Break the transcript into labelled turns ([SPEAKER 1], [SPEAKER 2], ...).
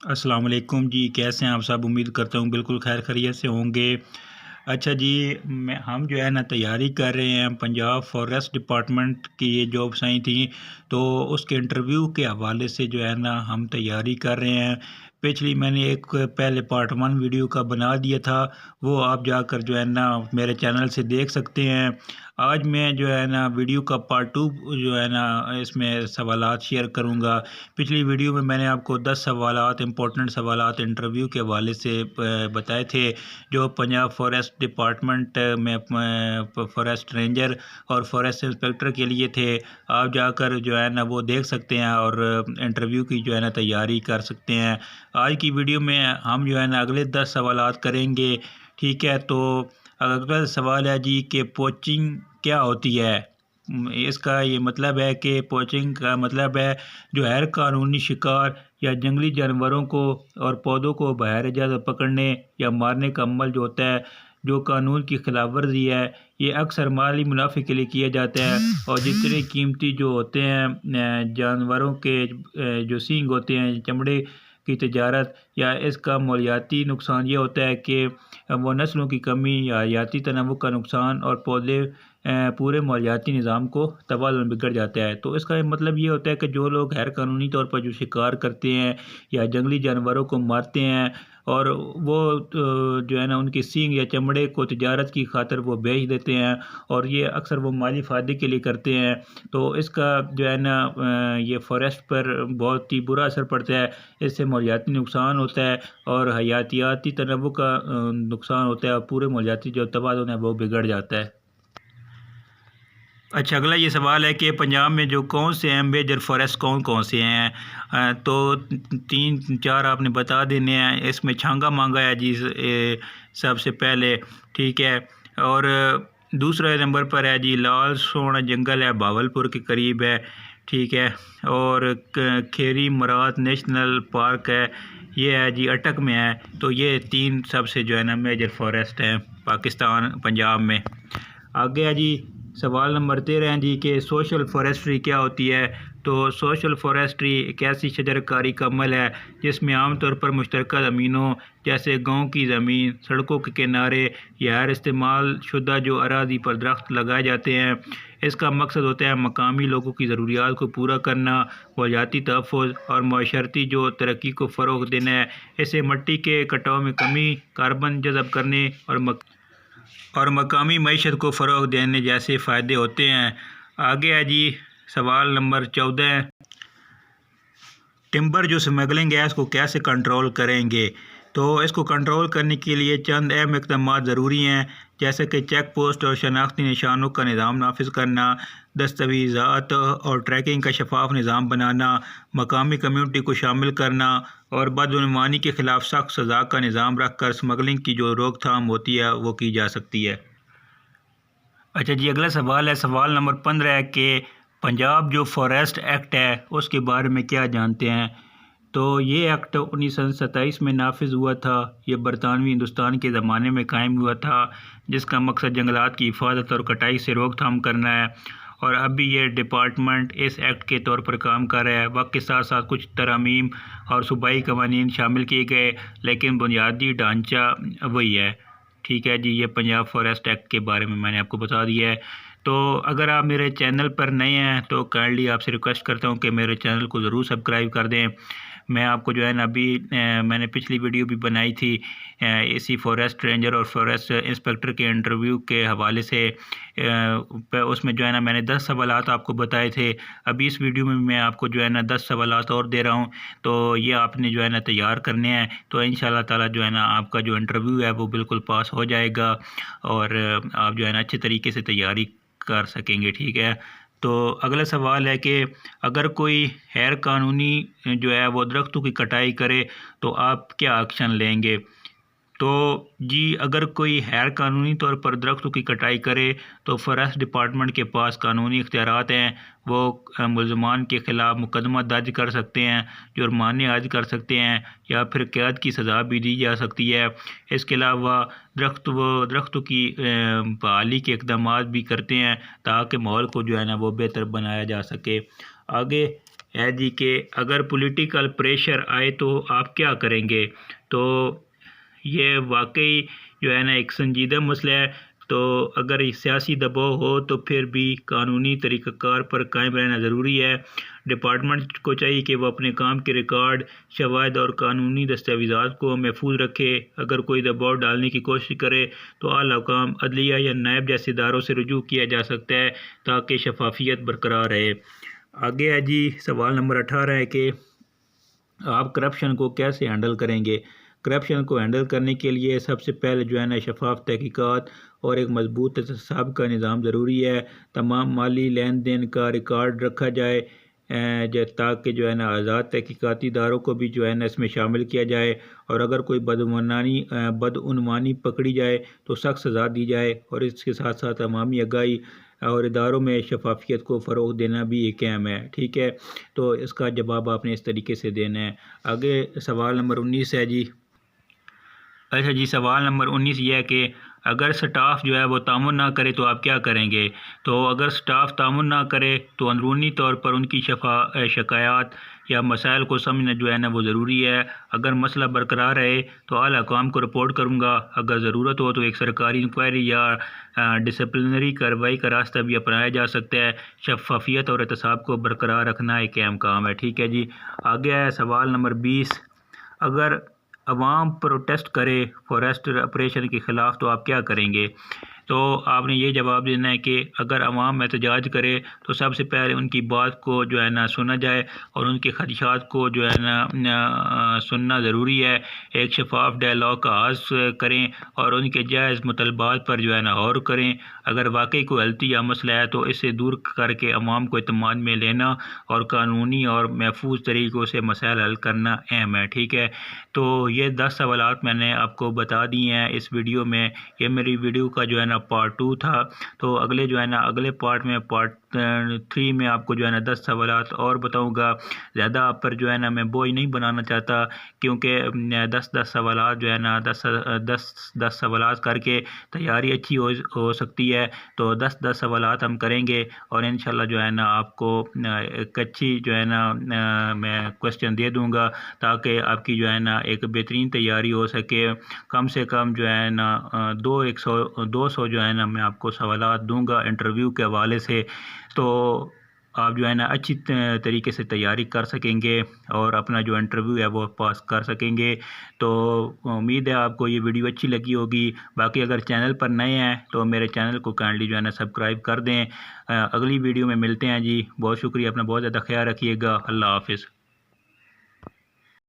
[SPEAKER 1] अस्सलाम वालेकुम जी, कैसे हैं आप सब? उम्मीद करता हूँ बिल्कुल खैर खैरियत से होंगे। अच्छा जी, हम जो है ना तैयारी कर रहे हैं पंजाब फॉरेस्ट डिपार्टमेंट की ये जॉब्स आई थी, तो उसके इंटरव्यू के हवाले से जो है ना हम तैयारी कर रहे हैं। पिछली मैंने एक पहले पार्ट 1 वीडियो का बना दिया था, वो आप जाकर जो है ना मेरे चैनल से देख सकते हैं। आज मैं जो है ना वीडियो का पार्ट 2 जो है ना इसमें सवालात शेयर करूँगा। पिछली वीडियो में मैंने आपको 10 सवालात इम्पोर्टेंट सवालात इंटरव्यू के हवाले से बताए थे, जो पंजाब फॉरेस्ट डिपार्टमेंट में फॉरेस्ट रेंजर और फॉरेस्ट इंस्पेक्टर के लिए थे। आप जाकर जो है ना वो देख सकते हैं और इंटरव्यू की जो है ना तैयारी कर सकते हैं। आज की वीडियो में हम जो है ना अगले 10 सवालात करेंगे, ठीक है? तो अगला सवाल है जी कि पोचिंग क्या होती है? इसका ये मतलब है कि पोचिंग का मतलब है जो गैर कानूनी शिकार या जंगली जानवरों को और पौधों को बगैर इजाज़त पकड़ने या मारने का अमल जो होता है, जो कानून की खिलाफ वर्जी है, ये अक्सर माली मुनाफे के लिए किया जाता है। और जितने कीमती जो होते हैं जानवरों के जो सींग होते हैं, चमड़े की तजारत या इसका मालियाती नुकसान ये होता है कि वो नस्लों की कमी या हयाती तनव्वुc का नुकसान और पौधे पूरे मालियाती निज़ाम को तबादला बिगड़ जाता है। तो इसका मतलब ये होता है कि जो लोग गैर कानूनी तौर पर जो शिकार करते हैं या जंगली जानवरों को मारते हैं और वो जो है ना उनके सींग या चमड़े को तिजारत की खातिर वो बेच देते हैं और ये अक्सर वो माली फ़ायदे के लिए करते हैं। तो इसका जो है ना ये फ़ॉरेस्ट पर बहुत ही बुरा असर पड़ता है। इससे मालियाती नुकसान होता है और हयातियाती तनव्वुc का नुकसान होता है और पूरे मालियाती जो तबादला है वो बिगड़ जाता है। अच्छा, अगला ये सवाल है कि पंजाब में जो कौन से हैं मेजर फॉरेस्ट कौन-कौन से हैं? तो 3-4 आपने बता देने हैं। इसमें छांगा मांगा है जी सबसे पहले, ठीक है? और दूसरे नंबर पर है जी लाल सोना जंगल है, भावलपुर के करीब है, ठीक है? और खेरी मरात नेशनल पार्क है, ये है जी अटक में है। तो ये 3 सबसे जो है ना मेजर फॉरेस्ट हैं पाकिस्तान पंजाब में। आगे है जी सवाल नंबर 13 है जी कि सोशल फॉरेस्ट्री क्या होती है? तो सोशल फॉरेस्ट्री एक ऐसी शजरकारी का अमल है जिसमें आमतौर पर मुश्तरका ज़मीनों जैसे गांव की ज़मीन, सड़कों के किनारे या गैर इस्तेमाल शुदा जो अराजी पर दरख्त लगाए जाते हैं। इसका मकसद होता है मकामी लोगों की ज़रूरियात को पूरा करना, माहौलियाती तहफ़्फ़ुज़ और माशरती जो तरक्की को फ़रोग़ देना है। इससे मिट्टी के कटाव में कमी, कार्बन जज़ब करने और मकामी मईशत को फ़रोग़ देने जैसे फ़ायदे होते हैं। आगे है जी सवाल नंबर 14, टिम्बर जो स्मगलिंग है इसको कैसे कंट्रोल करेंगे? तो इसको कंट्रोल करने के लिए चंद अहम इक़दामात ज़रूरी हैं, जैसे कि चेक पोस्ट और शनाख्ती निशानों का निज़ाम नाफिज करना, दस्तावेज़ात और ट्रैकिंग का शफाफ निज़ाम बनाना, मकामी कम्यूनिटी को शामिल करना और बदउनवानी के ख़िलाफ़ सख्त सज़ा का निज़ाम रख कर स्मगलिंग की जो रोकथाम होती है वो की जा सकती है। अच्छा जी, अगला सवाल है, सवाल नंबर 15 है कि पंजाब जो फॉरेस्ट एक्ट है उसके बारे में क्या जानते हैं? तो ये एक्ट 1927 में नाफिज हुआ था। ये बरतानवी हिंदुस्तान के ज़माने में कायम हुआ था, जिसका मकसद जंगलात की हिफाजत और कटाई से रोकथाम करना है। और अभी ये डिपार्टमेंट इस एक्ट के तौर पर काम कर रहा है। वक्त के साथ साथ कुछ तरमीम और सूबाई कवानीन शामिल किए गए, लेकिन बुनियादी ढांचा वही है। ठीक है जी, ये पंजाब फॉरेस्ट एक्ट के बारे में मैंने आपको बता दिया है। तो अगर आप मेरे चैनल पर नए हैं तो काइंडली आपसे रिक्वेस्ट करता हूँ कि मेरे चैनल को ज़रूर सब्सक्राइब कर दें। मैं आपको जो है ना अभी मैंने पिछली वीडियो भी बनाई थी इसी फॉरेस्ट रेंजर और फॉरेस्ट इंस्पेक्टर के इंटरव्यू के हवाले से। उसमें जो है ना मैंने 10 सवालात आपको बताए थे। अभी इस वीडियो में मैं आपको जो है ना 10 सवालात और दे रहा हूँ, तो ये आपने जो है ना तैयार करने हैं। तो इंशाल्लाह ताला जो है ना आपका जो इंटरव्यू है वो बिल्कुल पास हो जाएगा और आप जो है ना अच्छे तरीके से तैयारी कर सकेंगे, ठीक है? तो अगला सवाल है कि अगर कोई गैर कानूनी जो है वो दरख्तों की कटाई करे तो आप क्या एक्शन लेंगे? तो जी, अगर कोई गैर कानूनी तौर पर दरख्तों की कटाई करे तो फॉरेस्ट डिपार्टमेंट के पास कानूनी इख्तियारात हैं। वो मुलज़मान के ख़िलाफ़ मुकदमा दर्ज कर सकते हैं, जुर्माने आयद कर सकते हैं या फिर कैद की सज़ा भी दी जा सकती है। इसके अलावा दरख्तों की बहाली के इक़दामात भी करते हैं ताकि माहौल को जो है ना वो बेहतर बनाया जा सके। आगे है जी कि अगर पॉलिटिकल प्रेशर आए तो आप क्या करेंगे। तो ये वाकई जो है ना एक संजीदा मसला है। तो अगर सियासी दबाव हो तो फिर भी कानूनी तरीक़ाकार पर कायम रहना ज़रूरी है। डिपार्टमेंट को चाहिए कि वह अपने काम के रिकॉर्ड, शवाहिद और कानूनी दस्तावेज़ात को महफूज रखे। अगर कोई दबाव डालने की कोशिश करे तो आला हुकाम, अदलिया या नायब जैसे इदारों से रुजू किया जा सकता है ताकि शफाफियत बरकरार रहे। आगे है जी सवाल नंबर 18 है कि आप करप्शन को कैसे हैंडल करेंगे। करप्शन को हैंडल करने के लिए सबसे पहले जो है ना शफाफ तहकीकात और एक मजबूत एहतसाब का निज़ाम ज़रूरी है। तमाम माली लेन देन का रिकॉर्ड रखा जाए ताकि जो है ना आज़ाद तहकीकाती इदारों को भी जो है ना इसमें शामिल किया जाए। और अगर कोई बदउनवानी पकड़ी जाए तो सख्त सज़ा दी जाए। और इसके साथ साथ अवामी आगाही और इदारों में शफाफियत को फ़रोग़ देना भी एक अहम है। ठीक है, तो इसका जवाब आपने इस तरीके से देना है। आगे सवाल नंबर 19 है जी। अच्छा जी, सवाल नंबर 19 ये है कि अगर स्टाफ जो है वो तामुन ना करे तो आप क्या करेंगे। तो अगर स्टाफ तामुन ना करे तो अंदरूनी तौर पर उनकी शिकायत या मसाइल को समझना जो है ना वो ज़रूरी है। अगर मसला बरकरार रहे तो आला हुकाम को रिपोर्ट करूँगा। अगर ज़रूरत हो तो एक सरकारी इंक्वायरी या डिसिप्लिनरी कार्रवाई का रास्ता भी अपनाया जा सकता है। शफाफियत और एहतसाब को बरकरार रखना एक अहम काम है। ठीक है जी। आगे है सवाल नंबर 20। अगर अवाम प्रोटेस्ट करे फॉरेस्ट ऑपरेशन के ख़िलाफ़ तो आप क्या करेंगे। तो आपने ये जवाब देना है कि अगर अवाम एहतजाज करे तो सबसे पहले उनकी बात को जो है ना सुना जाए और उनके ख़दशात को जो है ना सुनना ज़रूरी है। एक शफाफ डायलॉग का आगाज़ करें और उनके जायज़ मुतलबात पर जो है ना गौर करें। अगर वाकई कोई गलती या मसला है तो इसे दूर करके अवाम को एतमाद में लेना और कानूनी और महफूज तरीक़ों से मसाइल हल करना अहम है। ठीक है, तो ये 10 सवालात मैंने आपको बता दिए हैं इस वीडियो में। ये मेरी वीडियो का जो है ना पार्ट 2 था। तो अगले जो है ना अगले पार्ट में पार्ट 3 में आपको जो है ना 10 सवालात और बताऊंगा। ज़्यादा आप पर जो है ना मैं बोझ नहीं बनाना चाहता क्योंकि 10 सवालात जो है ना 10 सवालात करके तैयारी अच्छी हो सकती है। तो 10 सवालात हम करेंगे और इंशाल्लाह जो है ना आपको एक अच्छी जो है ना मैं क्वेश्चन दे दूँगा ताकि आपकी जो है ना एक बेहतरीन तैयारी हो सके। कम से कम जो है ना 200 जो है ना मैं आपको सवालात दूंगा इंटरव्यू के हवाले से। तो आप जो है ना अच्छी तरीके से तैयारी कर सकेंगे और अपना जो इंटरव्यू है वो पास कर सकेंगे। तो उम्मीद है आपको ये वीडियो अच्छी लगी होगी। बाकी अगर चैनल पर नए हैं तो मेरे चैनल को काइंडली जो है ना सब्सक्राइब कर दें। अगली वीडियो में मिलते हैं जी। बहुत शुक्रिया, अपना बहुत ज़्यादा ख्याल रखिएगा। अल्लाह हाफ़िज़।